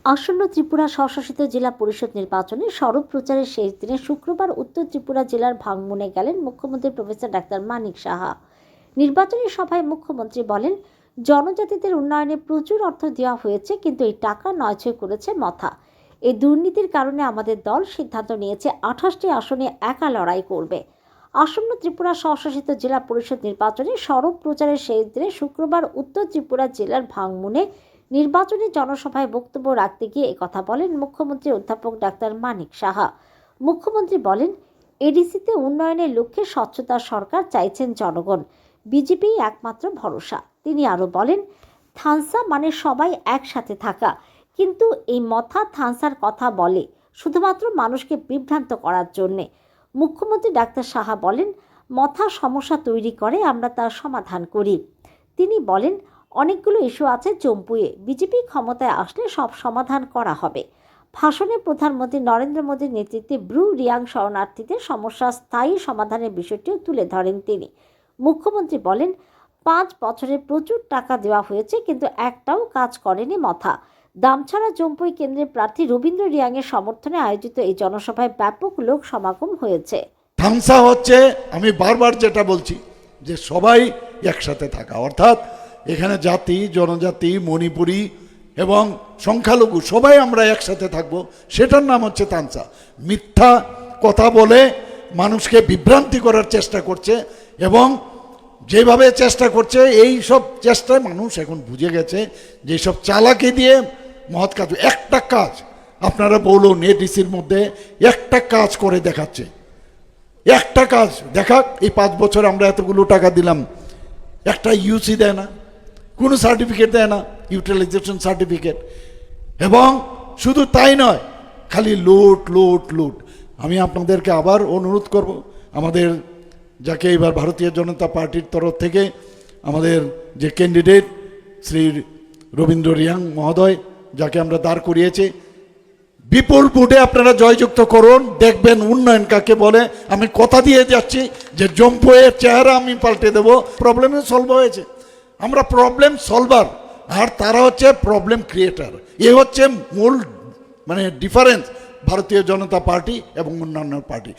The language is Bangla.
আসন্ন ত্রিপুরা স্বশাসিত জেলা পরিষদ নির্বাচনে সরব প্রচারের শেষ দিনে শুক্রবার উত্তর ত্রিপুরা জেলার ভাংমুনে গেলেন মুখ্যমন্ত্রী প্রফেসর ডাক্তার মানিক সাহা। নির্বাচনী সভায় মুখ্যমন্ত্রী বলেন, জনজাতিদের উন্নয়নে প্রচুর অর্থ দেওয়া হয়েছে, কিন্তু এই টাকা নয়ছয় করেছে মথা। এই দুর্নীতির কারণে আমাদের দল সিদ্ধান্ত নিয়েছে 28টি আসনে একা লড়াই করবে। আসন্ন ত্রিপুরা স্বশাসিত জেলা পরিষদ নির্বাচনে সরব প্রচারের শেষ দিনে শুক্রবার উত্তর ত্রিপুরা জেলার ভাংমুনে নির্বাচনী জনসভায় বক্তব্য রাখতে গিয়ে একথা বলেন মুখ্যমন্ত্রী অধ্যাপক ডাক্তার মানিক সাহা। মুখ্যমন্ত্রী বলেন, এডিসিতে উন্নয়নের লক্ষ্যে স্বচ্ছতার সরকার চাইছেন জনগণ, বিজেপি একমাত্র ভরসা। তিনি আরও বলেন, থানসা মানে সবাই একসাথে থাকা, কিন্তু এই মথা থানসার কথা বলে শুধুমাত্র মানুষকে বিভ্রান্ত করার জন্যে। মুখ্যমন্ত্রী ডাক্তার সাহা বলেন, মথা সমস্যা তৈরি করে, আমরা তার সমাধান করি। তিনি বলেন, অনেকগুলো ইস্যু আছে চম্পুয়ে, বিজেপি ক্ষমতায় আসলে সব সমাধান করা হবে। ভাষণে প্রধানমন্ত্রী নরেন্দ্র মোদীর নেতৃত্বে ব্রু রিয়াং শরণার্থীদের সমস্যার স্থায়ী সমাধানের বিষয়টিও তুলে ধরেন তিনি। মুখ্যমন্ত্রী বলেন, 5 বছরে প্রচুর টাকা দেওয়া হয়েছে, কিন্তু একটাও কাজ করেনি মথা। দামছড়া জম্পুই কেন্দ্রের প্রার্থী রবীন্দ্র রিয়াংয়ের সমর্থনে আয়োজিত এই জনসভায় ব্যাপক লোক সমাগম হয়েছে। থামসা হচ্ছে, আমি বারবার যেটা বলছি, যে সবাই একসাথে থাকা, অর্থাৎ এখানে জাতি, জনজাতি, মণিপুরি এবং সংখ্যালঘু সবাই আমরা একসাথে থাকবো, সেটার নাম হচ্ছে তামসা। মিথ্যা কথা বলে মানুষকে বিভ্রান্তি করার চেষ্টা করছে, এবং যেভাবে চেষ্টা করছে এই সব চেষ্টায় মানুষ এখন বুঝে গেছে যে সব চালাকি দিয়ে মহৎ কাজ। একটা কাজ আপনারা বলুন, এডিসির মধ্যে একটা কাজ করে দেখাচ্ছে, একটা কাজ দেখাক। এই 5 বছর আমরা এতগুলো টাকা দিলাম, একটা ইউসি দেয় না, কোনো সার্টিফিকেট দেয় না, ইউটিলাইজেশন সার্টিফিকেট। এবং শুধু তাই নয়, খালি লুট লুট লুট। আমি আপনাদেরকে আবার অনুরোধ করব, আমাদের যাকে এবার ভারতীয় জনতা পার্টির তরফ থেকে আমাদের যে ক্যান্ডিডেট শ্রী রবীন্দ্র রিয়াং মহোদয়, যাকে আমরা দাঁড় করিয়েছি, বিপুল ভোটে আপনারা জয়যুক্ত করুন, দেখবেন উন্নয়ন কাকে বলে। আমি কথা দিয়ে যাচ্ছি যে জম্পুয়ের চেহারা আমি পাল্টে দেব। প্রবলেম সলভ হয়েছে, আমরা প্রবলেম সলভার, আর তারা হচ্ছে প্রবলেম ক্রিয়েটার। এ হচ্ছে মূল ডিফারেন্স ভারতীয় জনতা পার্টি এবং অন্যান্য পার্টি।